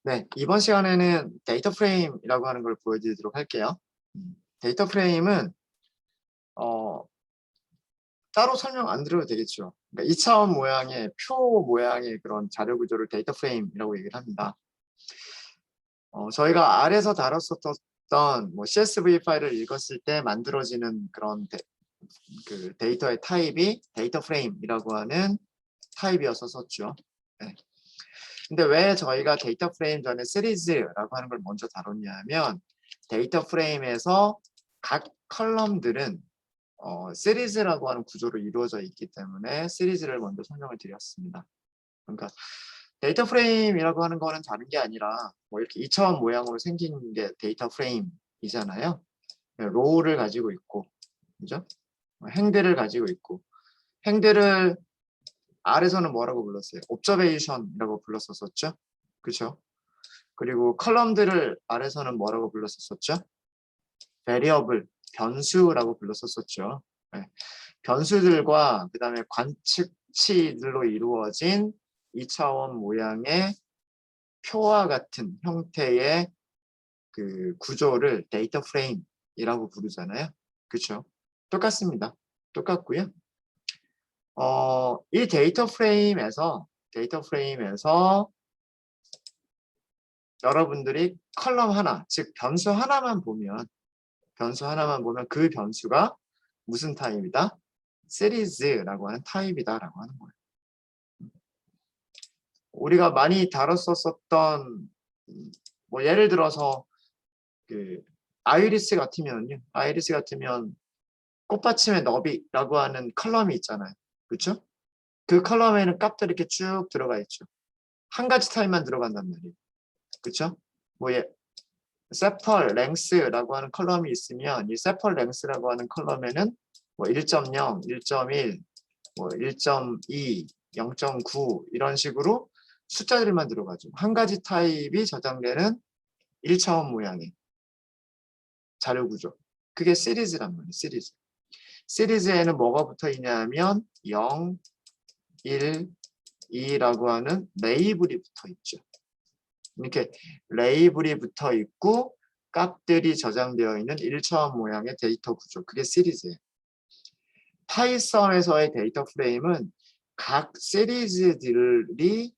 네, 이번 시간에는 데이터 프레임이라고 하는 걸 보여드리도록 할게요. 데이터 프레임은 따로 설명 안 드려도 되겠죠. 그러니까 2차원 모양의 표 모양의 그런 자료 구조를 데이터 프레임이라고 얘기를 합니다. 저희가 아래서 다뤘었던 뭐 CSV 파일을 읽었을 때 만들어지는 그런 그 데이터의 타입이 데이터 프레임이라고 하는 타입이었었죠. 네. 근데 왜 저희가 데이터 프레임 전에 시리즈라고 하는 걸 먼저 다뤘냐면 데이터 프레임에서 각 컬럼들은 시리즈라고 하는 구조로 이루어져 있기 때문에 시리즈를 먼저 설명을 드렸습니다. 그러니까 데이터 프레임이라고 하는 거는 다른 게 아니라 뭐 이렇게 2차원 모양으로 생긴 게 데이터 프레임이잖아요. 로우를 가지고 있고, 그죠? 행들을 가지고 있고, 행들을 R에서는 뭐라고 불렀어요? 옵저베이션이라고 불렀었죠? 그렇죠? 그리고 컬럼들을 R에서는 뭐라고 불렀었죠? 베리어블, 변수라고 불렀었죠. 네. 변수들과 그 다음에 관측치들로 이루어진 2차원 모양의 표와 같은 형태의 그 구조를 데이터 프레임이라고 부르잖아요. 그렇죠? 똑같습니다. 똑같고요. 이 데이터 프레임에서 여러분들이 컬럼 하나, 즉 변수 하나만 보면 그 변수가 무슨 타입이다? 시리즈라고 하는 타입이다라고 하는 거예요. 우리가 많이 다뤘었던 뭐 예를 들어서 그 아이리스 같으면 꽃받침의 너비라고 하는 컬럼이 있잖아요. 그렇죠? 그 컬럼에는 값들이 이렇게 쭉 들어가 있죠. 한 가지 타입만 들어간단 말이에요. 그렇죠? 뭐 세펄 랭스라고 하는 컬럼이 있으면 이 세펄 랭스라고 하는 컬럼에는 뭐 1.0, 1.1, 뭐 1.2, 0.9 이런 식으로 숫자들만 들어가죠. 한 가지 타입이 저장되는 1차원 모양의 자료 구조. 그게 시리즈란 말이에요. 시리즈. 시리즈에는 뭐가 붙어 있냐면 0, 1, 2라고 하는 레이블이 붙어 있죠. 이렇게 레이블이 붙어 있고 값들이 저장되어 있는 1차원 모양의 데이터 구조. 그게 시리즈예요. 파이썬에서의 데이터 프레임은 각 시리즈들이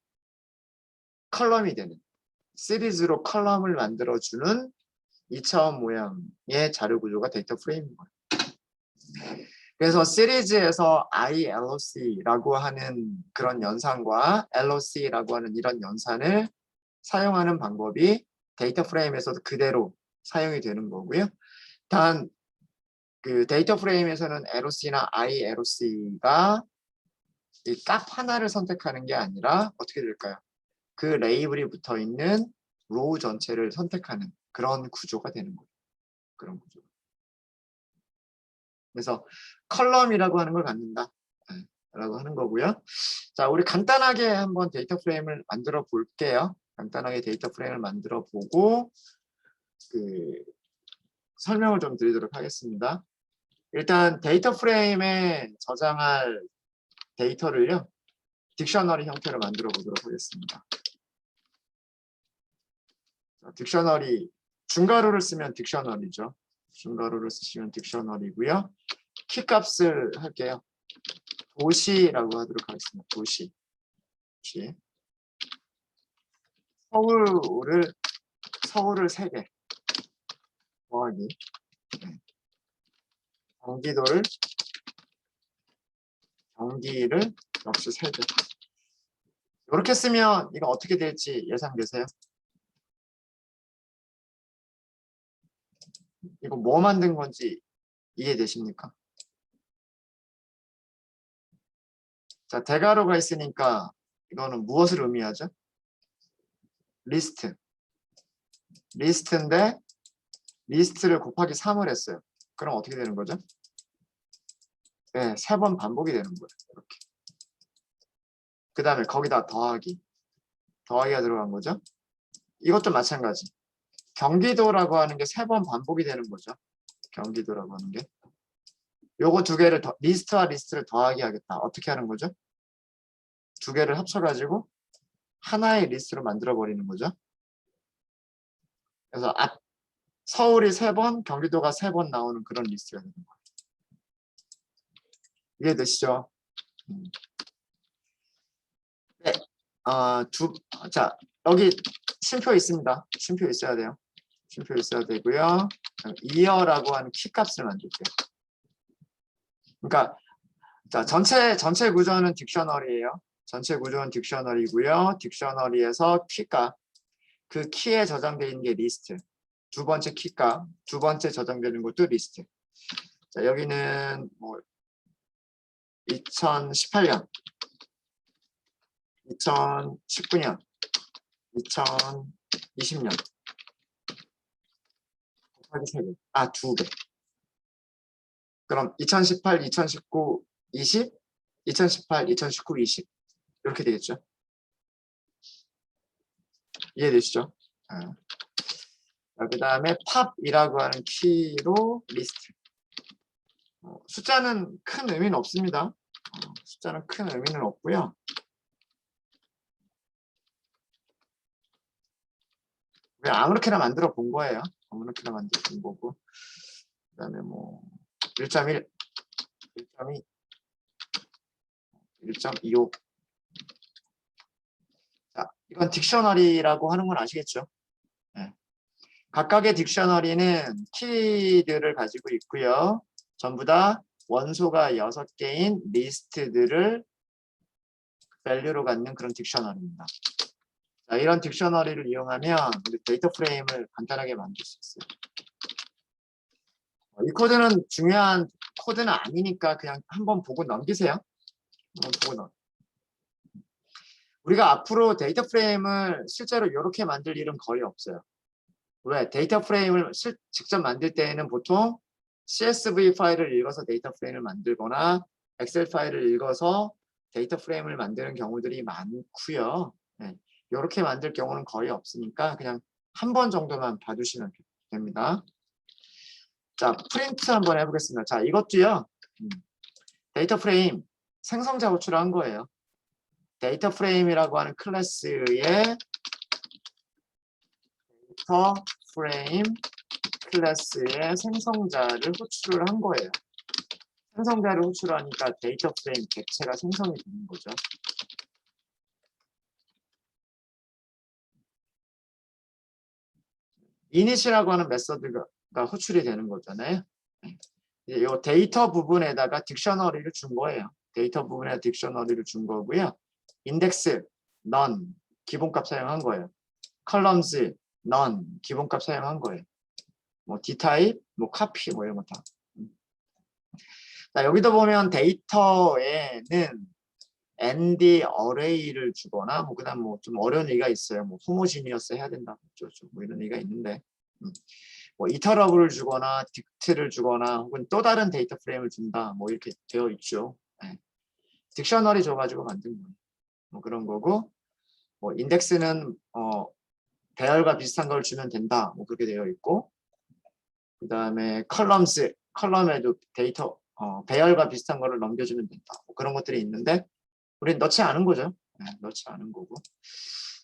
컬럼이 되는 시리즈로 컬럼을 만들어주는 2차원 모양의 자료 구조가 데이터 프레임인 거예요. 그래서 시리즈에서 ILOC라고 하는 그런 연산과 LOC라고 하는 이런 연산을 사용하는 방법이 데이터 프레임에서도 그대로 사용이 되는 거고요. 단 그 데이터 프레임에서는 LOC나 ILOC가 이 값 하나를 선택하는 게 아니라 어떻게 될까요? 그 레이블이 붙어 있는 로우 전체를 선택하는 그런 구조가 되는 거예요. 그런 구조. 그래서 컬럼이라고 하는 걸 갖는다. 라고 하는 거고요. 자, 우리 간단하게 한번 데이터 프레임을 만들어 볼게요. 간단하게 데이터 프레임을 만들어 보고 그 설명을 좀 드리도록 하겠습니다. 일단 데이터 프레임에 저장할 데이터를요. 딕셔너리 형태로 만들어 보도록 하겠습니다. 딕셔너리 중괄호를 쓰면 딕셔너리죠. 중괄호를 쓰시면 딕셔너리고요. 키값을 할게요. 도시라고 하도록 하겠습니다. 도시. 서울을 3개 더하기 경기를 역시 3개. 이렇게 쓰면 이거 어떻게 될지 예상되세요? 이거 뭐 만든 건지 이해되십니까? 자, 대괄호가 있으니까 이거는 무엇을 의미하죠? 리스트인데 리스트를 곱하기 3을 했어요. 그럼 어떻게 되는 거죠? 네, 3번 반복이 되는 거예요. 이렇게. 그 다음에 거기다 더하기가 들어간 거죠. 이것도 마찬가지. 경기도라고 하는 게 3번 반복이 되는 거죠. 경기도라고 하는 게. 요거 두 개를 리스트와 리스트를 더하기 하겠다. 어떻게 하는 거죠? 두 개를 합쳐가지고 하나의 리스트로 만들어 버리는 거죠. 그래서 서울이 3번, 경기도가 3번 나오는 그런 리스트가 되는 거예요. 이해되시죠? 네. 자, 여기 쉼표 있습니다. 쉼표 있어야 돼요. 쉼표 있어야 되고요. 이어라고 하는 키 값을 만들게요. 그러니까 자, 전체 구조는 딕셔너리예요. 전체 구조는 딕셔너리고요. 딕셔너리에서 키값, 그 키에 저장되어 있는 게 리스트. 두 번째 키값, 두 번째 저장되는 것도 리스트. 자, 여기는 뭐 2018년, 2019년, 2020년 곱하기 3배. 2배. 그럼 2018, 2019, 20, 2018, 2019, 20 이렇게 되겠죠. 이해되시죠? 그 다음에 팝이라고 하는 키로 리스트. 숫자는 큰 의미는 없습니다. 숫자는 큰 의미는 없고요. 그냥 아무렇게나 만들어 본 거예요. 아무렇게나 만들어 본 거고. 그 다음에 뭐 1.1, 1.2, 1.25. 자, 이건 딕셔너리라고 하는 건 아시겠죠? 네. 각각의 딕셔너리는 키들을 가지고 있고요. 전부 다 원소가 6개인 리스트들을 밸류로 갖는 그런 딕셔너리입니다. 자, 이런 딕셔너리를 이용하면 우리 데이터 프레임을 간단하게 만들 수 있어요. 이 코드는 중요한 코드는 아니니까 그냥 한번 보고 넘기세요. 한번 보고 우리가 앞으로 데이터 프레임을 실제로 이렇게 만들 일은 거의 없어요. 왜? 데이터 프레임을 직접 만들 때에는 보통 CSV 파일을 읽어서 데이터 프레임을 만들거나 엑셀 파일을 읽어서 데이터 프레임을 만드는 경우들이 많고요. 네. 이렇게 만들 경우는 거의 없으니까 그냥 한 번 정도만 봐주시면 됩니다. 자, 프린트 한번 해보겠습니다. 자, 이것도요. 데이터 프레임 생성자 호출한 거예요. 데이터 프레임이라고 하는 클래스의 데이터 프레임 클래스의 생성자를 호출을 한 거예요. 생성자를 호출하니까 데이터 프레임 객체가 생성이 되는 거죠. 이닛이라고 하는 메서드가 호출이 되는 거잖아요. 이 데이터 부분에다가 딕셔너리를 준 거예요. 데이터 부분에 딕셔너리를 준 거고요. 인덱스, none, 기본값 사용한 거예요. columns, none, 기본값 사용한 거예요. 뭐 dtype, 뭐 copy, 뭐 이런 거 다. 자, 여기도 보면 데이터에는 ND array를 주거나 뭐 그다음 뭐 좀 어려운 얘기가 있어요. 뭐 homogeneous 해야 된다. 뭐 이런 얘기가 있는데. 뭐 이터러블을 주거나 딕트를 주거나 혹은 또 다른 데이터 프레임을 준다. 뭐 이렇게 되어 있죠. 네. 딕셔너리 줘가지고 만든 거예요. 뭐 그런 거고, 뭐 인덱스는 배열과 비슷한 걸 주면 된다. 뭐 그렇게 되어 있고, 그 다음에 컬럼에도 데이터 배열과 비슷한 거를 넘겨주면 된다. 뭐 그런 것들이 있는데 우리는 넣지 않은 거죠. 네, 넣지 않은 거고.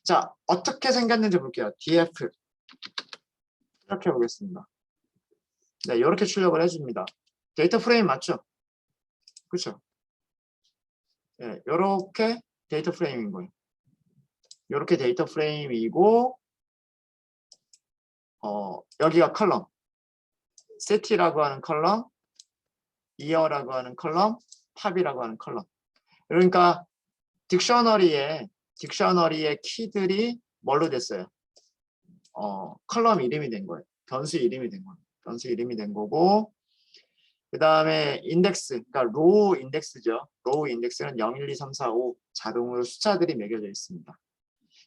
자, 어떻게 생겼는지 볼게요. df 이렇게 보겠습니다. 네, 이렇게 출력을 해줍니다. 데이터 프레임 맞죠? 그렇죠? 네, 이렇게 데이터 프레임인 거예요. 이렇게 데이터 프레임이고 여기가 컬럼, set이라고 하는 컬럼, year라고 하는 컬럼, 팝이라고 하는 컬럼. 그러니까 딕셔너리의 키들이 뭘로 됐어요? 컬럼 이름이 된 거예요. 변수 이름이 된 거예요. 변수 이름이 된 거고 그 다음에 인덱스, 그러니까 로우 인덱스죠. 로우 인덱스는 0, 1, 2, 3, 4, 5 자동으로 숫자들이 매겨져 있습니다.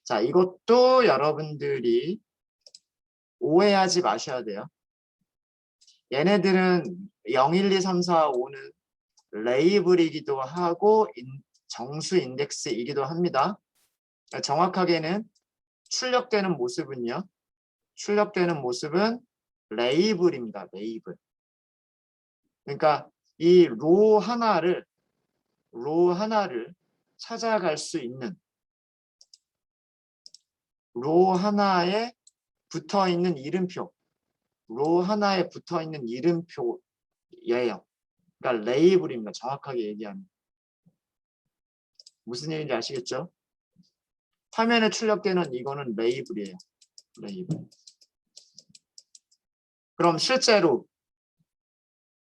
자, 이것도 여러분들이 오해하지 마셔야 돼요. 얘네들은 0, 1, 2, 3, 4, 5는 레이블이기도 하고 정수 인덱스이기도 합니다. 정확하게는 출력되는 모습은요. 출력되는 모습은 레이블입니다. 레이블. 그러니까 이 로 하나를 찾아갈 수 있는 로 하나의 붙어 있는 이름표, 로 하나에 붙어 있는 이름표예요. 그러니까 레이블입니다. 정확하게 얘기하면. 무슨 얘기인지 아시겠죠? 화면에 출력되는 이거는 레이블이에요. 레이블. 그럼 실제로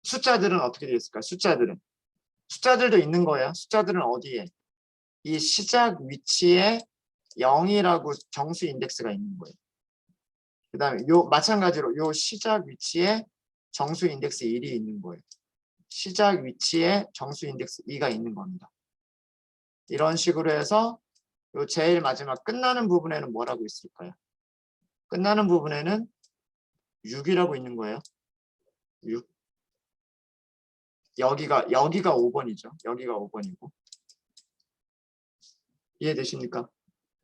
숫자들은 어떻게 되어 있을까요? 숫자들도 있는 거예요. 숫자들은 어디에? 이 시작 위치에 0이라고 정수 인덱스가 있는 거예요. 그 다음에 마찬가지로 요 시작 위치에 정수 인덱스 1이 있는 거예요. 시작 위치에 정수 인덱스 2가 있는 겁니다. 이런 식으로 해서 요 제일 마지막 끝나는 부분에는 뭐라고 있을까요? 끝나는 부분에는 6이라고 있는 거예요. 6. 여기가 5번이죠. 여기가 5번이고. 이해되십니까?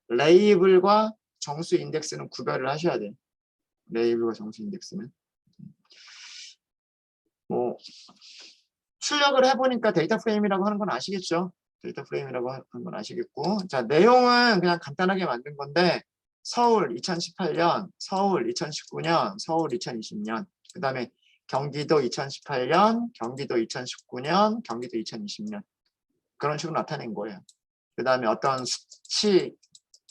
레이블과 정수 인덱스는 구별을 하셔야 돼요. 레이블과 정수 인덱스는. 뭐 출력을 해보니까 데이터 프레임이라고 하는 건 아시겠죠? 데이터 프레임이라고 하는 건 아시겠고. 자, 내용은 그냥 간단하게 만든 건데 서울 2018년, 서울 2019년, 서울 2020년, 그 다음에 경기도 2018년, 경기도 2019년, 경기도 2020년 그런 식으로 나타낸 거예요. 그 다음에 어떤 수치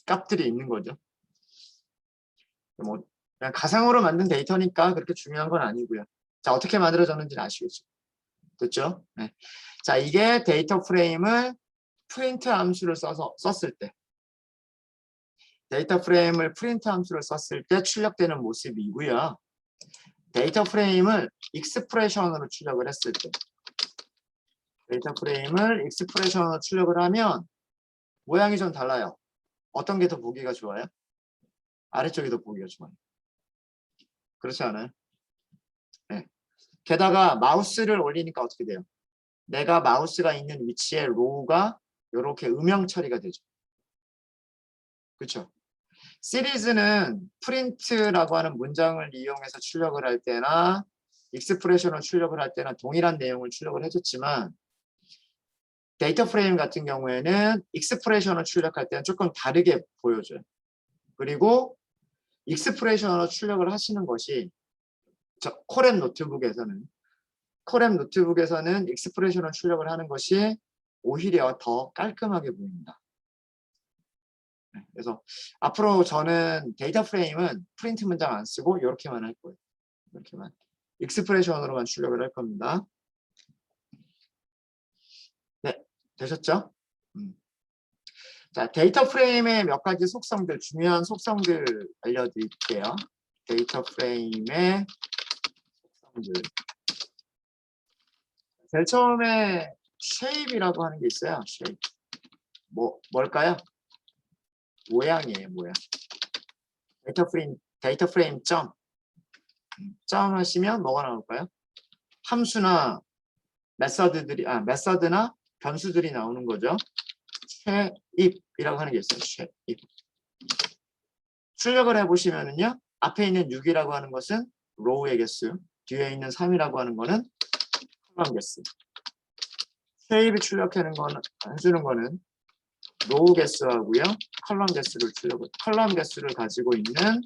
값들이 있는 거죠. 뭐 그냥 가상으로 만든 데이터니까 그렇게 중요한 건 아니고요. 자, 어떻게 만들어졌는지는 아시겠죠? 됐죠? 네. 자, 이게 데이터 프레임을 프린트 함수를 썼을 때 데이터 프레임을 프린트 함수를 썼을 때 출력되는 모습이고요. 데이터 프레임을 익스프레션으로 출력을 했을 때 데이터 프레임을 익스프레션으로 출력을 하면 모양이 좀 달라요. 어떤 게 더 보기가 좋아요? 아래쪽이 더 보기가 좋아요. 그렇지 않아요? 네. 게다가 마우스를 올리니까 어떻게 돼요? 내가 마우스가 있는 위치에 로우가 이렇게 음영 처리가 되죠. 그렇죠? 시리즈는 프린트라고 하는 문장을 이용해서 출력을 할 때나 익스프레션을 출력을 할 때나 동일한 내용을 출력을 해줬지만 데이터 프레임 같은 경우에는 익스프레션을 출력할 때는 조금 다르게 보여줘요. 그리고 익스프레션으로 출력을 하시는 것이 코랩 노트북에서는 익스프레션을 출력을 하는 것이 오히려 더 깔끔하게 보입니다. 그래서 앞으로 저는 데이터 프레임은 프린트 문장 안 쓰고 이렇게만 할 거예요. 이렇게만 익스프레션으로만 출력을 할 겁니다. 네, 되셨죠? 자, 데이터 프레임의 몇 가지 속성들, 중요한 속성들 알려드릴게요. 데이터 프레임의 속성들. 제일 처음에 shape이라고 하는 게 있어요. shape. 뭘까요? 모양이에요, 모양. 데이터 프레임 점 하시면 뭐가 나올까요? 함수나 메서드나 변수들이 나오는 거죠. shape이라고 하는 게 있어요. shape. 출력을 해보시면은요, 앞에 있는 6이라고 하는 것은 row의 개수, 뒤에 있는 3이라고 하는 거는 컬럼 개수. shape 출력하는 거는 해주는 거는 로우 개수하고요, 컬럼 개수를 가지고 있는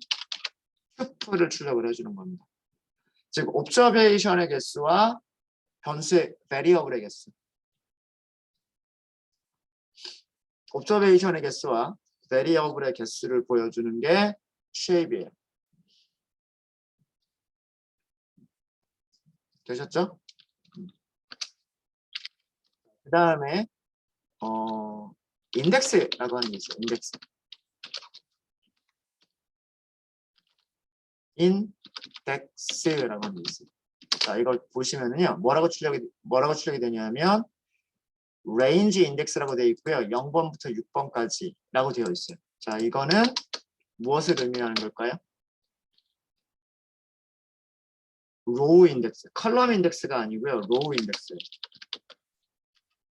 튜플을 출력을 해주는 겁니다. 즉, 옵저베이션의 개수와 변수의 베리어블의 개수. 옵저베이션의 개수와 베리어블의 개수를 보여주는 게 shape이에요. 되셨죠? 그 다음에 인덱스라고 하는 게 있어요. 인덱스라고 하는 게 있어요. 자, 이걸 보시면은요, 뭐라고 출력이 되냐면 range index라고 되어 있고요. 0번부터 6번까지라고 되어 있어요. 자, 이거는 무엇을 의미하는 걸까요? row 인덱스, 컬럼 인덱스가 아니고요. row 인덱스.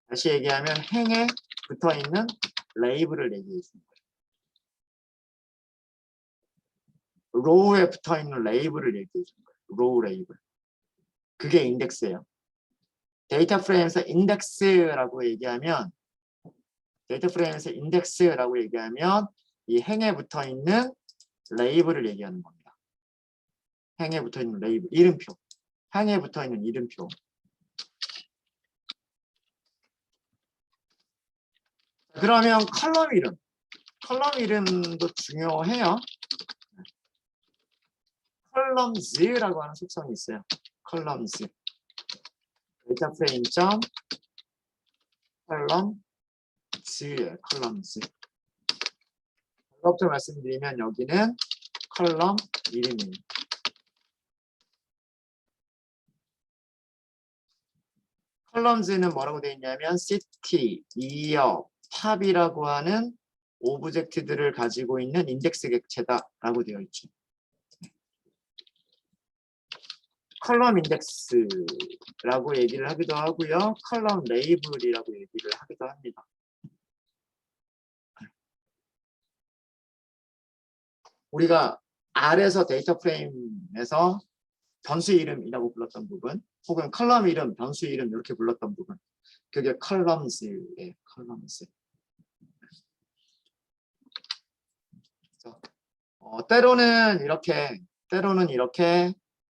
다시 얘기하면 행에 붙어 있는 레이블을 얘기해 주는 거예요. row에 붙어 있는 레이블을 얘기해 주는 거예요. row 레이블. 그게 인덱스예요. 데이터 프레임에서 인덱스라고 얘기하면 이 행에 붙어 있는 레이블을 얘기하는 겁니다. 행에 붙어 있는 레이블, 이름표. 행에 붙어 있는 이름표. 그러면 컬럼 이름. 컬럼 이름도 중요해요. 컬럼즈라고 하는 속성이 있어요. 컬럼즈. 데이터 프레임 점 컬럼즈예요. 컬럼즈. 이것부터 말씀드리면 여기는 컬럼 이름이에요. 컬럼즈는 뭐라고 되어 있냐면 city, year, 팝이라고 하는 오브젝트들을 가지고 있는 인덱스 객체다라고 되어 있죠. 컬럼 인덱스라고 얘기를 하기도 하고요. 컬럼 레이블이라고 얘기를 하기도 합니다. 우리가 R에서 데이터 프레임에서 변수 이름이라고 불렀던 부분, 혹은 컬럼 이름, 변수 이름 이렇게 불렀던 부분, 그게 컬럼즈예요. 컬럼즈. 때로는 이렇게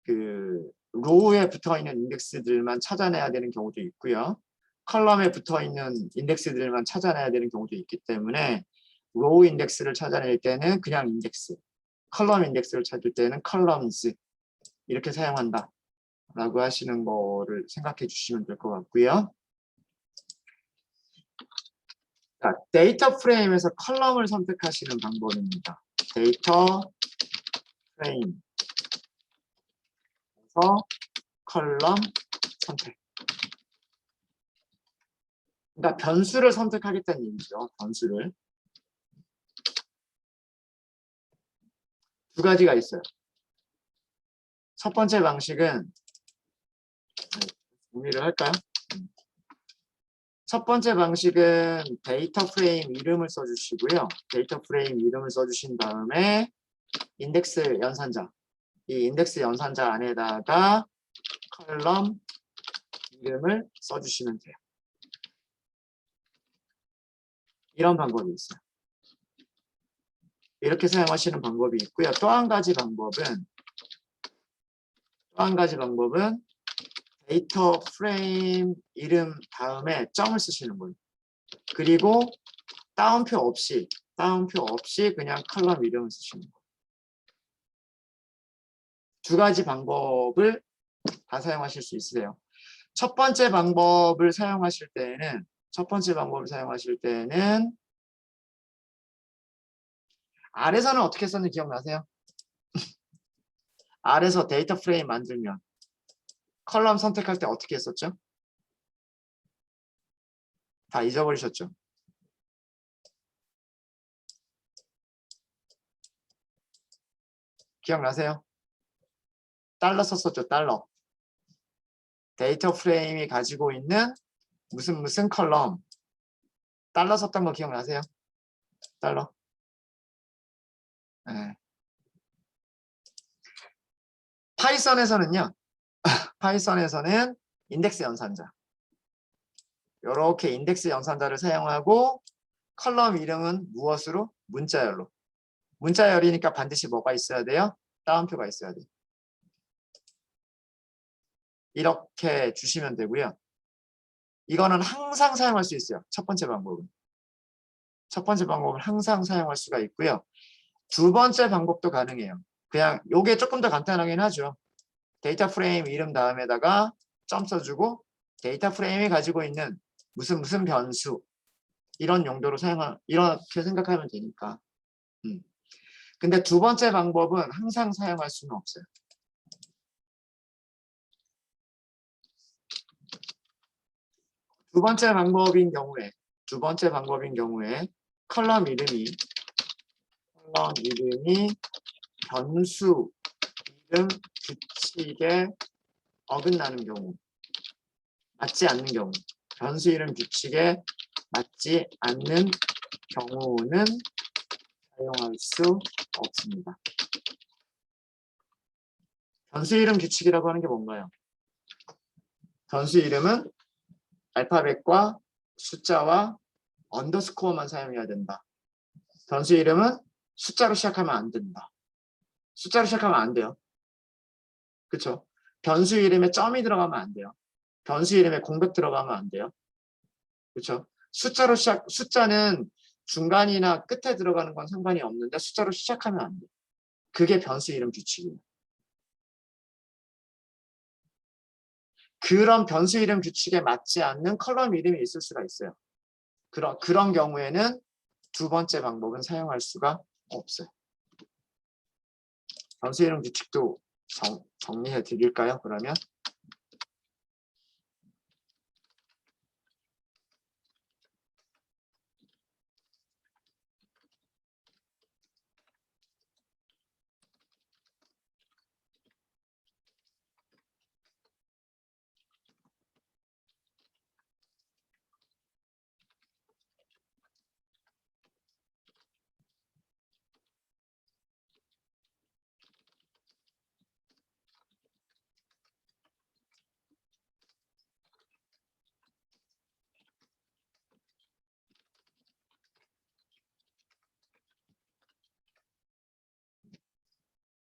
그 로우에 붙어 있는 인덱스들만 찾아내야 되는 경우도 있고요. 컬럼에 붙어 있는 인덱스들만 찾아내야 되는 경우도 있기 때문에 로우 인덱스를 찾아낼 때는 그냥 인덱스, 컬럼 인덱스를 찾을 때는 컬럼즈 이렇게 사용한다 라고 하시는 거를 생각해 주시면 될 것 같고요. 자, 데이터 프레임에서 컬럼을 선택하시는 방법입니다. 데이터 프레임에서 컬럼 선택. 그러니까 변수를 선택하겠다는 얘기죠. 변수를. 두 가지가 있어요. 첫 번째 방식은 정리를 할까요? 첫 번째 방식은 데이터 프레임 이름을 써주시고요. 데이터 프레임 이름을 써주신 다음에 인덱스 연산자. 이 인덱스 연산자 안에다가 컬럼 이름을 써주시면 돼요. 이런 방법이 있어요. 이렇게 사용하시는 방법이 있고요. 또 한 가지 방법은 데이터 프레임 이름 다음에 점을 쓰시는 거예요. 그리고 따옴표 없이 그냥 컬럼 이름을 쓰시는 거예요. 두 가지 방법을 다 사용하실 수 있으세요. 첫 번째 방법을 사용하실 때에는 R에서는 어떻게 썼는지 기억나세요? R에서 데이터 프레임 만들면 컬럼 선택할 때 어떻게 했었죠? 다 잊어버리셨죠? 기억나세요? 달러 썼었죠, 달러. 데이터 프레임이 가지고 있는 무슨 컬럼. 달러 썼던 거 기억나세요? 달러. 네. 파이썬에서는요. 파이썬에서는 인덱스 연산자. 이렇게 인덱스 연산자를 사용하고 컬럼 이름은 무엇으로? 문자열로. 문자열이니까 반드시 뭐가 있어야 돼요? 따옴표가 있어야 돼요. 이렇게 주시면 되고요. 이거는 항상 사용할 수 있어요. 첫 번째 방법은 항상 사용할 수가 있고요. 두 번째 방법도 가능해요. 그냥 요게 조금 더 간단하긴 하죠. 데이터 프레임 이름 다음에다가 점 써주고 데이터 프레임이 가지고 있는 무슨 변수 이런 용도로 이렇게 생각하면 되니까. 근데 두 번째 방법은 항상 사용할 수는 없어요. 두 번째 방법인 경우에 컬럼 이름이 변수 이름 규칙에 어긋나는 경우, 맞지 않는 경우, 변수 이름 규칙에 맞지 않는 경우는 사용할 수 없습니다. 변수 이름 규칙이라고 하는 게 뭔가요? 변수 이름은 알파벳과 숫자와 언더스코어만 사용해야 된다. 변수 이름은 숫자로 시작하면 안 된다. 숫자로 시작하면 안 돼요. 그쵸? 변수 이름에 점이 들어가면 안 돼요. 변수 이름에 공백 들어가면 안 돼요. 그쵸? 숫자는 중간이나 끝에 들어가는 건 상관이 없는데 숫자로 시작하면 안 돼요. 그게 변수 이름 규칙이에요. 그런 변수 이름 규칙에 맞지 않는 컬럼 이름이 있을 수가 있어요. 그런 경우에는 두 번째 방법은 사용할 수가 없어요. 변수 이름 규칙도 정리해 드릴까요? 그러면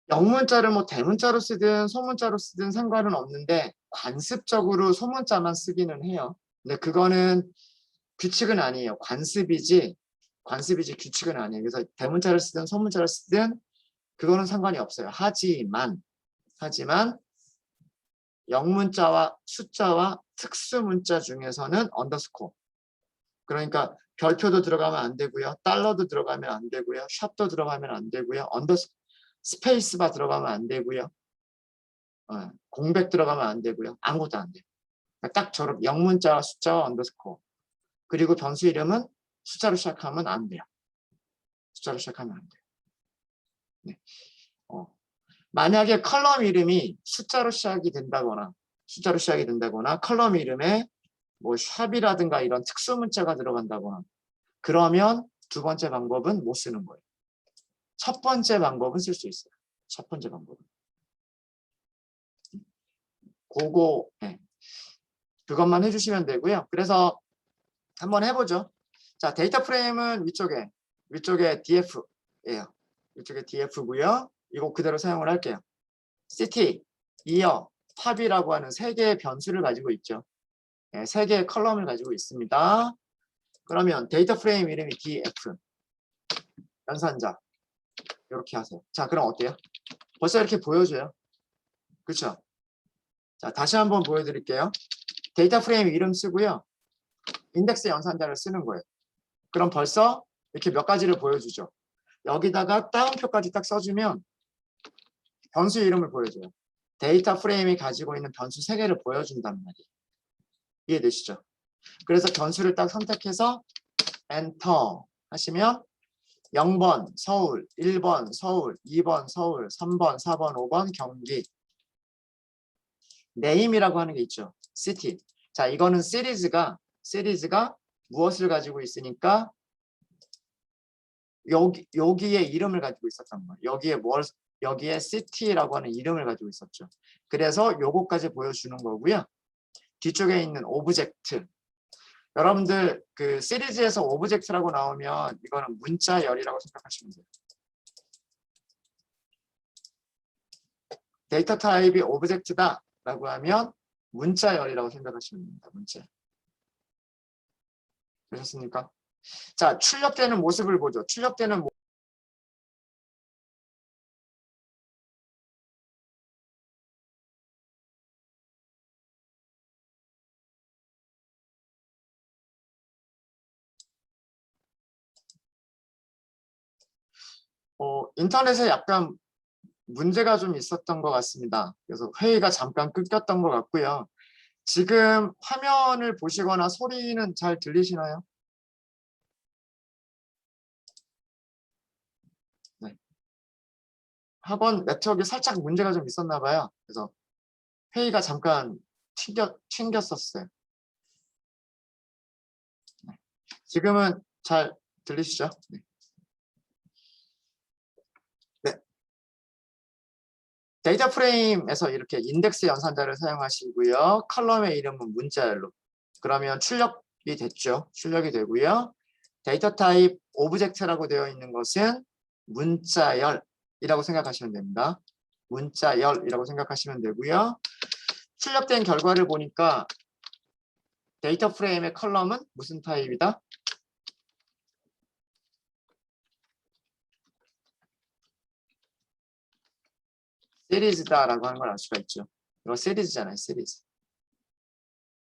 영문자를 뭐 대문자로 쓰든 소문자로 쓰든 상관은 없는데 관습적으로 소문자만 쓰기는 해요. 근데 그거는 규칙은 아니에요. 관습이지 규칙은 아니에요. 그래서 대문자를 쓰든 소문자를 쓰든 그거는 상관이 없어요. 하지만 영문자와 숫자와 특수문자 중에서는 언더스코어. 그러니까 별표도 들어가면 안 되고요. 달러도 들어가면 안 되고요. 샵도 들어가면 안 되고요. 스페이스바 들어가면 안 되고요. 공백 들어가면 안 되고요. 아무것도 안 돼요. 그러니까 딱 저런 영문자와 숫자와 언더스코어. 그리고 변수 이름은 숫자로 시작하면 안 돼요. 숫자로 시작하면 안 돼요. 네. 만약에 컬럼 이름이 숫자로 시작이 된다거나 컬럼 이름에 뭐 샵이라든가 이런 특수 문자가 들어간다거나 그러면 두 번째 방법은 못 쓰는 거예요. 첫 번째 방법은 쓸 수 있어요. 첫 번째 방법은. 네. 그것만 해주시면 되고요. 그래서 한번 해보죠. 자, 데이터 프레임은 위쪽에 DF예요. 위쪽에 DF고요. 이거 그대로 사용을 할게요. city, year, 팝이라고 하는 세 개의 변수를 가지고 있죠. 네, 세 개의 컬럼을 가지고 있습니다. 그러면 데이터 프레임 이름이 DF, 연산자 이렇게 하세요. 자, 그럼 어때요? 벌써 이렇게 보여줘요. 그렇죠? 자, 다시 한번 보여드릴게요. 데이터 프레임 이름 쓰고요. 인덱스 연산자를 쓰는 거예요. 그럼 벌써 이렇게 몇 가지를 보여주죠. 여기다가 따옴표까지 딱 써주면 변수 이름을 보여줘요. 데이터 프레임이 가지고 있는 변수 3개를 보여준단 말이에요. 이해되시죠? 그래서 변수를 딱 선택해서 엔터 하시면 0번 서울, 1번 서울, 2번 서울, 3번, 4번, 5번 경기. 네임이라고 하는 게 있죠. city. 자, 이거는 시리즈가 무엇을 가지고 있으니까 여기에 이름을 가지고 있었단 말이에요. 여기에 city라고 하는 이름을 가지고 있었죠. 그래서 요거까지 보여주는 거고요. 뒤쪽에 있는 오브젝트. 여러분들 그 시리즈에서 오브젝트라고 나오면 이거는 문자열이라고 생각하시면 돼요. 데이터 타입이 오브젝트다라고 하면 문자열이라고 생각하시면 됩니다. 문자. 되셨습니까? 자, 출력되는 모습을 보죠. 출력되는 인터넷에 약간 문제가 좀 있었던 것 같습니다. 그래서 회의가 잠깐 끊겼던 것 같고요. 지금 화면을 보시거나 소리는 잘 들리시나요? 네. 학원 네트워크에 살짝 문제가 좀 있었나 봐요. 그래서 회의가 잠깐 튕겼었어요. 네. 지금은 잘 들리시죠? 네. 네. 데이터 프레임에서 이렇게 인덱스 연산자를 사용하시고요. 컬럼의 이름은 문자열로. 그러면 출력이 됐죠. 출력이 되고요. 데이터 타입 오브젝트라고 되어 있는 것은 문자열이라고 생각하시면 됩니다. 문자열이라고 생각하시면 되고요. 출력된 결과를 보니까 데이터 프레임의 컬럼은 무슨 타입이다? 시리즈다라고 하는 걸 알 수가 있죠. 이거 시리즈잖아요, 시리즈.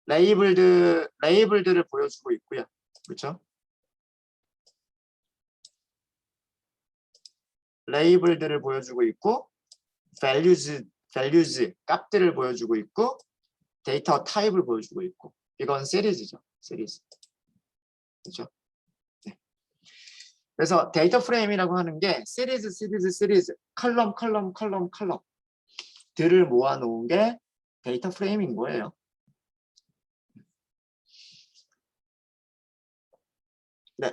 레이블들을 보여주고 있고요. 그렇죠? 레이블들을 보여주고 있고, values, 값들을 보여주고 있고, 데이터 타입을 보여주고 있고, 이건 시리즈죠, 시리즈. 그렇죠? 네. 그래서 데이터 프레임이라고 하는 게 시리즈, 컬럼 들을 모아놓은 게 데이터 프레임인 거예요. 네.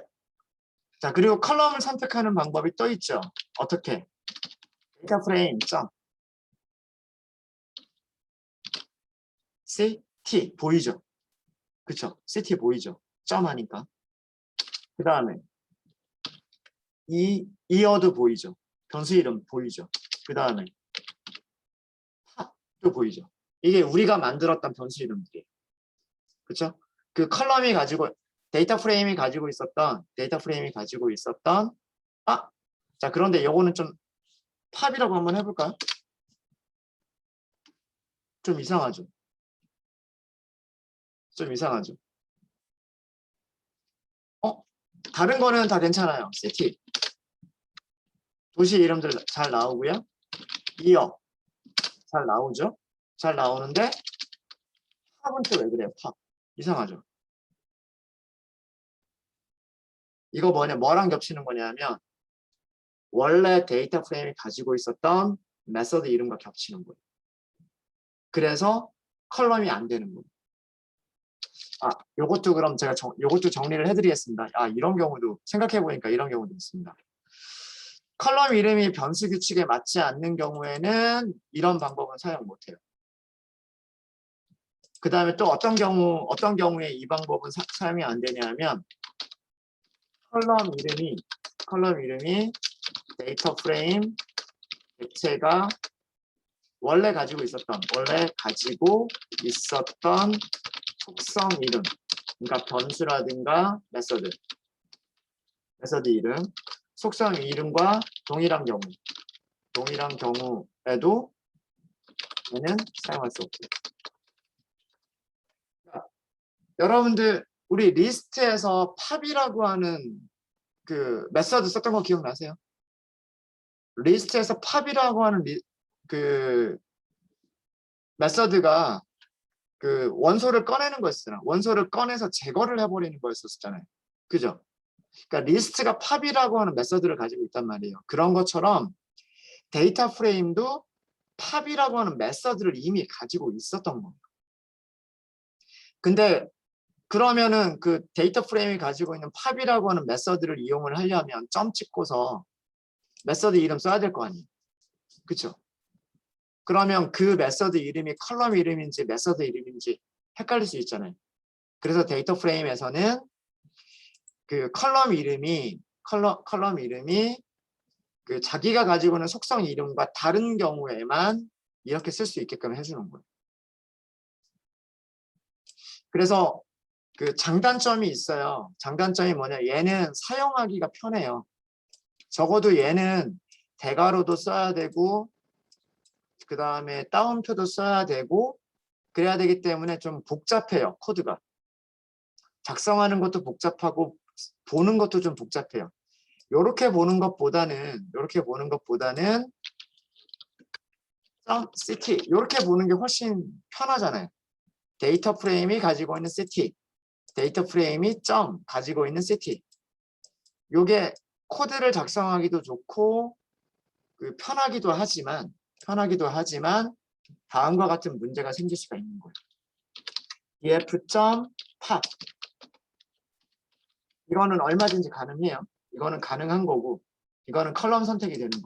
자, 그리고 컬럼을 선택하는 방법이 또 있죠. 어떻게? 데이터 프레임 점 CT 보이죠? 그쵸? CT 보이죠? 점 하니까. 그 다음에 이어도 보이죠? 변수 이름 보이죠? 그 다음에 또 보이죠? 이게 우리가 만들었던 변수 이름들이에요. 그쵸? 그 컬럼이 가지고 데이터 프레임이 가지고 있었던 자, 그런데 요거는 좀 팝이라고 한번 해볼까요? 좀 이상하죠? 좀 이상하죠? 다른 거는 다 괜찮아요. 시티. 도시 이름들 잘 나오고요. 이어 잘 나오죠? 잘 나오는데 팝은 또 왜 그래요? 팝. 이상하죠? 이거 뭐랑 겹치는 거냐면 원래 데이터 프레임이 가지고 있었던 메서드 이름과 겹치는 거예요. 그래서 컬럼이 안 되는 거예요. 요것도 그럼 제가 요것도 정리를 해드리겠습니다. 이런 경우도 생각해보니까 이런 경우도 있습니다. 컬럼 이름이 변수 규칙에 맞지 않는 경우에는 이런 방법은 사용 못해요. 그 다음에 또 어떤 경우에 이 방법은 사용이 안 되냐면 컬럼 이름이 데이터 프레임 객체가 원래 가지고 있었던 속성 이름, 그러니까 변수라든가 메서드 이름, 속성 이름과 동일한 경우에도 얘는 사용할 수 없고요. 여러분들 우리 리스트에서 팝이라고 하는 그 메서드 썼던 거 기억나세요? 리스트에서 팝이라고 하는 그 메서드가 그 원소를 꺼내는 거였잖아요. 원소를 꺼내서 제거를 해버리는 거였었잖아요. 그죠? 그러니까 리스트가 팝이라고 하는 메서드를 가지고 있단 말이에요. 그런 것처럼 데이터 프레임도 팝이라고 하는 메서드를 이미 가지고 있었던 거예요. 근데 그러면은 그 데이터 프레임이 가지고 있는 팝이라고 하는 메서드를 이용을 하려면 점 찍고서 메서드 이름 써야 될 거 아니에요. 그렇죠? 그러면 그 메서드 이름이 컬럼 이름인지 메서드 이름인지 헷갈릴 수 있잖아요. 그래서 데이터 프레임에서는 그 컬럼 이름이 그 자기가 가지고 있는 속성 이름과 다른 경우에만 이렇게 쓸 수 있게끔 해주는 거예요. 그래서 그 장단점이 있어요. 장단점이 뭐냐? 얘는 사용하기가 편해요. 적어도 얘는 대괄호도 써야 되고 그 다음에 따옴표도 써야 되고 그래야 되기 때문에 좀 복잡해요. 코드가. 작성하는 것도 복잡하고 보는 것도 좀 복잡해요. 이렇게 보는 것보다는 CT 이렇게 보는 게 훨씬 편하잖아요. 데이터 프레임이 가지고 있는 CT, 데이터 프레임이 가지고 있는 CT. 이게 코드를 작성하기도 좋고 편하기도 하지만 다음과 같은 문제가 생길 수가 있는 거예요. df.pop 이거는 얼마든지 가능해요. 이거는 가능한 거고 이거는 컬럼 선택이 되는 거예요.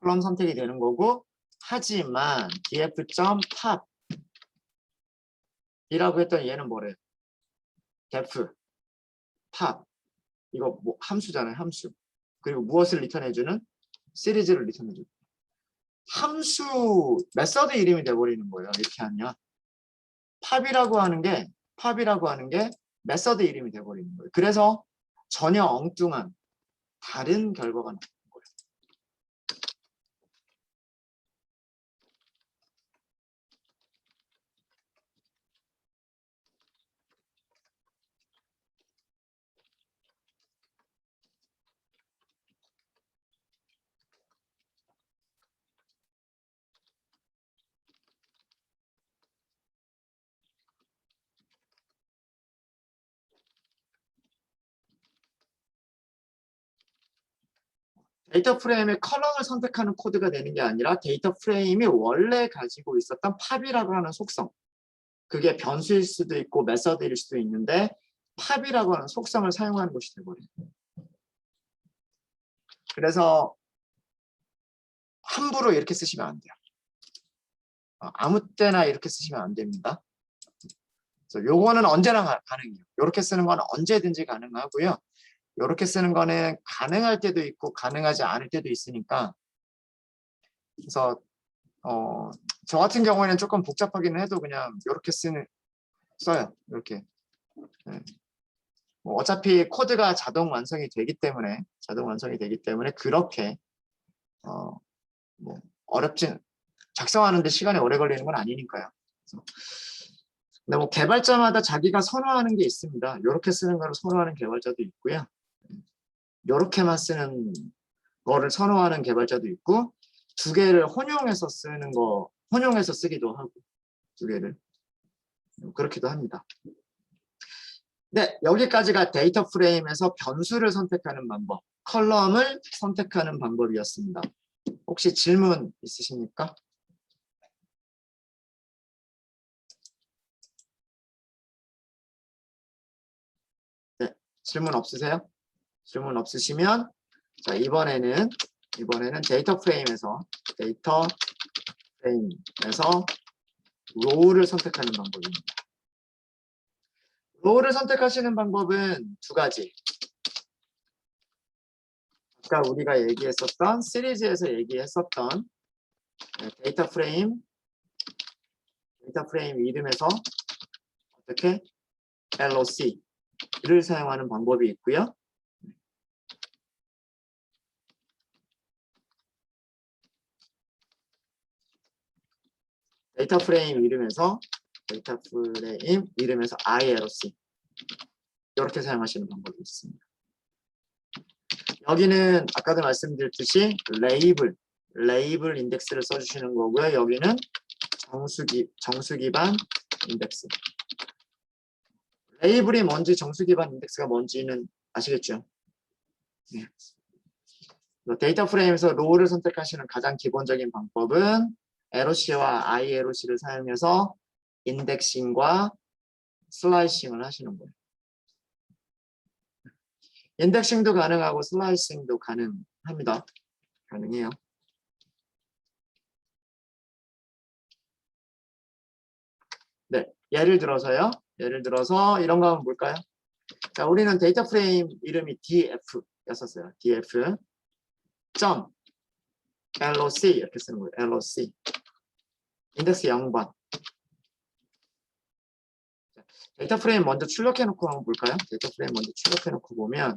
컬럼 선택이 되는 거고 하지만 df.pop 이라고 했더니 얘는 뭐래요? def, pop 이거 뭐 함수잖아요. 함수. 그리고 무엇을 리턴해주는? 시리즈를 리턴해줘. 함수 메서드 이름이 돼버리는 거예요. 이렇게 하면 팝이라고 하는 게 메서드 이름이 돼버리는 거예요. 그래서 전혀 엉뚱한 다른 결과가 나오는 거예요. 데이터 프레임의 컬럼을 선택하는 코드가 되는 게 아니라 데이터 프레임이 원래 가지고 있었던 팝이라고 하는 속성, 그게 변수일 수도 있고 메서드일 수도 있는데 팝이라고 하는 속성을 사용하는 것이 되버려요. 그래서 함부로 이렇게 쓰시면 안 돼요. 아무 때나 이렇게 쓰시면 안 됩니다. 그래서 요거는 언제나 가능해요. 이렇게 쓰는 건 언제든지 가능하고요. 이렇게 쓰는 거는 가능할 때도 있고 가능하지 않을 때도 있으니까, 그래서 저 같은 경우에는 조금 복잡하기는 해도 그냥 이렇게 써요. 이렇게. 네. 뭐 어차피 코드가 자동 완성이 되기 때문에 그렇게 뭐 어렵진, 작성하는데 시간이 오래 걸리는 건 아니니까요. 근데 뭐 개발자마다 자기가 선호하는 게 있습니다. 이렇게 쓰는 거를 선호하는 개발자도 있고요. 이렇게만 쓰는 거를 선호하는 개발자도 있고, 두 개를 혼용해서 쓰기도 하고, 두 개를 그렇기도 합니다. 네, 여기까지가 데이터 프레임에서 변수를 선택하는 방법, 컬럼을 선택하는 방법이었습니다. 혹시 질문 있으십니까? 네, 질문 없으세요? 질문 없으시면, 자, 이번에는 데이터 프레임에서 로우를 선택하는 방법입니다. 로우를 선택하시는 방법은 두 가지. 아까 우리가 얘기했었던 시리즈에서 얘기했었던 데이터 프레임 이름에서 어떻게 LOC를 사용하는 방법이 있고요. 데이터 프레임 이름에서 ILOC 이렇게 사용하시는 방법이 있습니다. 여기는 아까도 말씀드렸듯이 레이블 인덱스를 써주시는 거고요. 여기는 정수 기반 인덱스. 레이블이 뭔지 정수 기반 인덱스가 뭔지는 아시겠죠? 네. 데이터 프레임에서 로우를 선택하시는 가장 기본적인 방법은 LOC와 ILOC를 사용해서 인덱싱과 슬라이싱을 하시는 거예요. 인덱싱도 가능하고 슬라이싱도 가능합니다. 가능해요. 네, 예를 들어서 이런 거 하면 뭘까요? 자, 우리는 데이터 프레임 이름이 DF였었어요. DF 점 LOC 이렇게 쓰는 거예요. LOC 인덱스 0번. 데이터 프레임 먼저 출력해 놓고 한번 볼까요? 데이터 프레임 먼저 출력해 놓고 보면,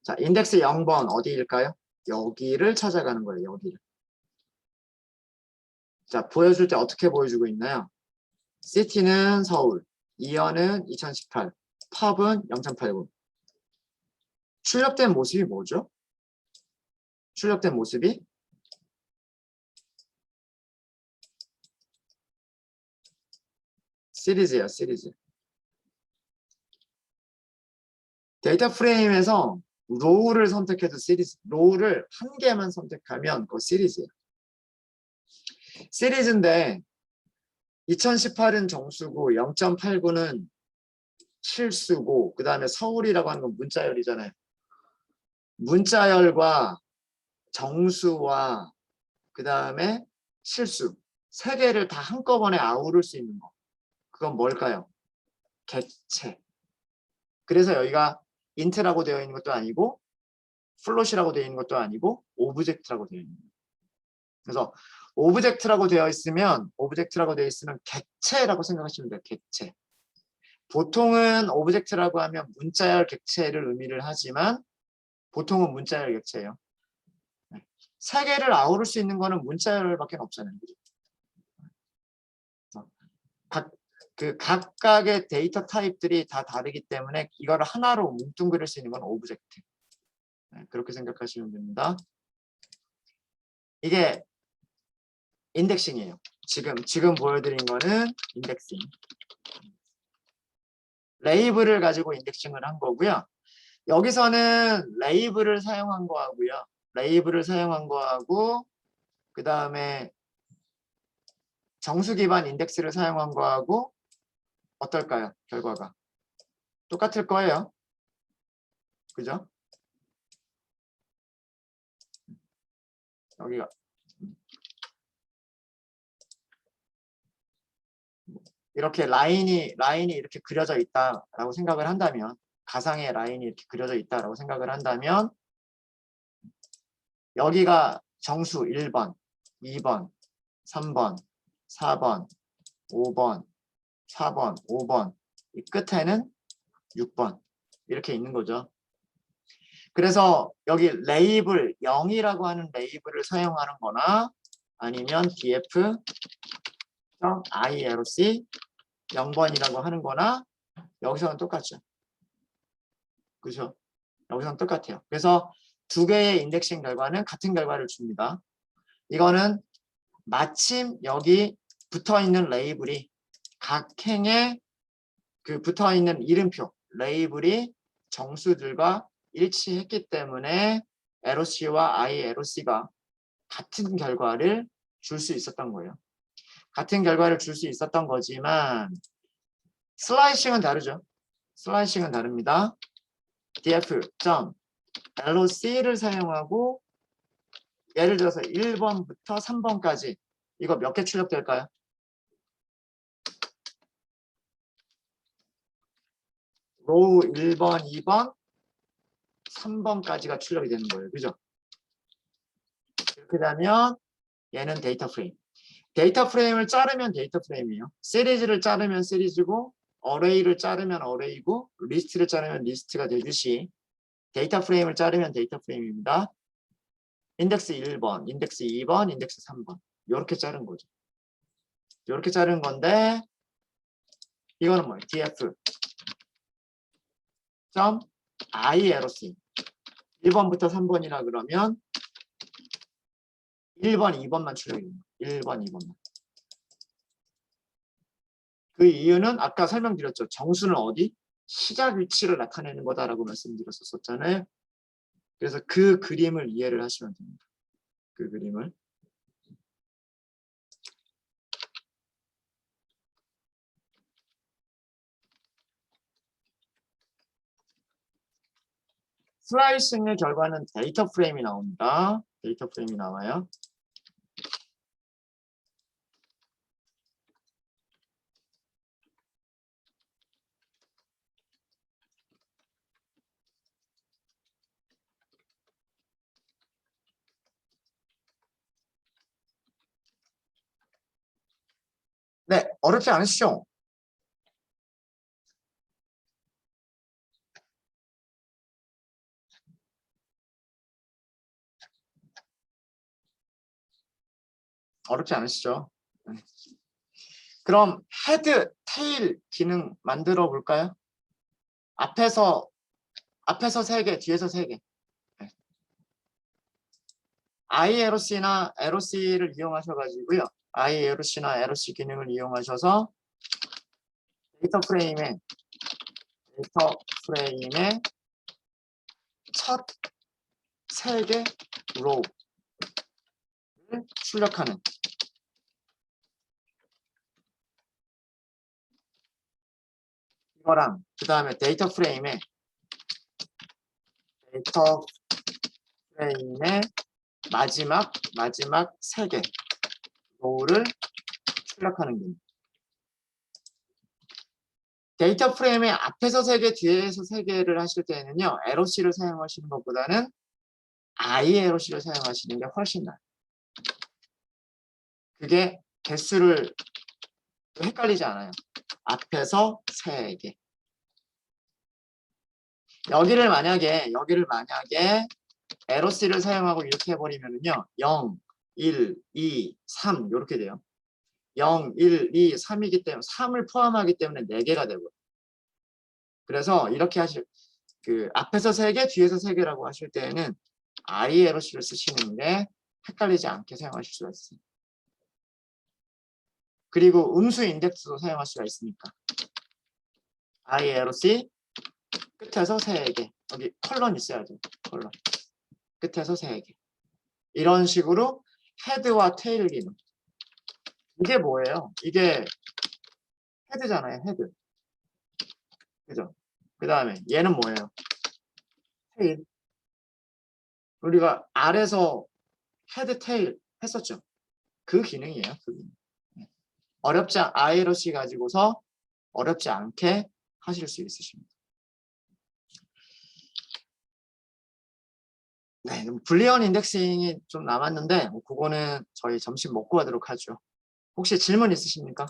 자, 인덱스 0번 어디일까요? 여기를 찾아가는 거예요. 여기를. 자, 보여줄 때 어떻게 보여주고 있나요? 시티는 서울, 이어는 2018, 펍은 0.89. 출력된 모습이 뭐죠? 출력된 모습이 시리즈예요. 시리즈. 데이터 프레임에서 로우를 선택해도 시리즈, 로우를 한 개만 선택하면 그거 시리즈예요. 시리즈인데 2018은 정수고 0.89는 실수고, 그 다음에 서울이라고 하는 건 문자열이잖아요. 문자열과 정수와 그 다음에 실수 세 개를 다 한꺼번에 아우를 수 있는 거, 그건 뭘까요? 객체. 그래서 여기가 인트라고 되어 있는 것도 아니고 플롯이라고 되어 있는 것도 아니고 오브젝트라고 되어 있는 거예요. 그래서 오브젝트라고 되어 있으면 객체라고 생각하시면 돼요. 객체. 보통은 오브젝트라고 하면 문자열 객체를 의미를 하지만 보통은 문자열 객체예요. 세 개를 아우를 수 있는 거는 문자열밖에 없잖아요. 각각의 데이터 타입들이 다 다르기 때문에 이거를 하나로 뭉뚱그릴 수 있는 건 오브젝트. 그렇게 생각하시면 됩니다. 이게 인덱싱이에요. 지금 보여드린 거는 인덱싱. 레이블을 가지고 인덱싱을 한 거고요. 여기서는 레이블을 사용한 거하고요. 그 다음에 정수 기반 인덱스를 사용한 거하고 어떨까요? 결과가 똑같을 거예요. 그죠? 여기가 이렇게 라인이 이렇게 그려져 있다라고 생각을 한다면, 가상의 라인이 이렇게 그려져 있다라고 생각을 한다면, 여기가 정수 1번, 2번, 3번, 4번, 5번, 4번, 5번, 이 끝에는 6번 이렇게 있는 거죠. 그래서 여기 레이블 0이라고 하는 레이블을 사용하는 거나 아니면 df.irc 0번이라고 하는 거나 여기서는 똑같죠. 그죠? 여기서는 똑같아요. 그래서 두 개의 인덱싱 결과는 같은 결과를 줍니다. 이거는 마침 여기 붙어있는 레이블이 각 행에 그 붙어있는 이름표 레이블이 정수들과 일치했기 때문에 LOC와 ILOC가 같은 결과를 줄 수 있었던 거예요. 같은 결과를 줄 수 있었던 거지만 슬라이싱은 다르죠. 슬라이싱은 다릅니다. df.loc를 사용하고 예를 들어서 1번부터 3번까지 이거 몇 개 출력될까요? 로우 1번, 2번, 3번까지가 출력이 되는 거예요. 그죠? 이렇게 되면 얘는 데이터 프레임. 데이터 프레임을 자르면 데이터 프레임이에요. 시리즈를 자르면 시리즈고 어레이를 자르면 어레이고 리스트를 자르면 리스트가 되듯이 데이터 프레임을 자르면 데이터 프레임입니다. 인덱스 1번, 인덱스 2번, 인덱스 3번 이렇게 자른 거죠. 이렇게 자른 건데 이거는 뭐예요? df.irc 1번부터 3번이라 그러면 1번, 2번만 출력입니다. 1번, 2번만. 그 이유는 아까 설명드렸죠. 정수는 어디? 시작 위치를 나타내는 거다라고 말씀드렸었잖아요. 그래서 그 그림을 이해를 하시면 됩니다. 그 그림을. 슬라이싱의 결과는 데이터 프레임이 나옵니다. 데이터 프레임이 나와요. 네, 어렵지 않으시죠? 어렵지 않으시죠? 그럼 헤드, 테일 기능 만들어 볼까요? 앞에서 3개, 뒤에서 3개. 네. ILOC나 LOC를 이용하셔가지고요. ILOC나 LOC 기능을 이용하셔서 데이터 프레임에 첫 3개 로우를 출력하는 이거랑 그 다음에 데이터 프레임에 마지막 3개 로우를 출력하는 겁니다. 데이터 프레임의 앞에서 3개, 뒤에서 3개를 하실 때는요, LOC를 사용하시는 것보다는 IAROC를 사용하시는 게 훨씬 나아요. 그게 개수를 헷갈리지 않아요. 앞에서 3개. 여기를 만약에 에러C를 사용하고 이렇게 해버리면은요. 0, 1, 2, 3 이렇게 돼요. 0, 1, 2, 3이기 때문에 3을 포함하기 때문에 4개가 되고요. 그래서 이렇게 앞에서 3개, 뒤에서 3개라고 하실 때에는 IAROC를 쓰시는 게 헷갈리지 않게 사용하실 수가 있어요. 그리고 음수 인덱스도 사용할 수가 있으니까. IAROC 끝에서 3개. 여기 컬런 있어야죠. 컬런. 끝에서 3개. 이런 식으로 헤드와 테일 기능. 이게 뭐예요? 이게 헤드잖아요. 헤드. 그죠? 그 다음에 얘는 뭐예요? 테일. 우리가 아래서 헤드 테일 했었죠. 그 기능이에요. 그 기능. IAROC 가지고서 어렵지 않게 하실 수 있으십니다. 네, 그럼 불리언 인덱싱이 좀 남았는데 그거는 저희 점심 먹고 하도록 하죠. 혹시 질문 있으십니까?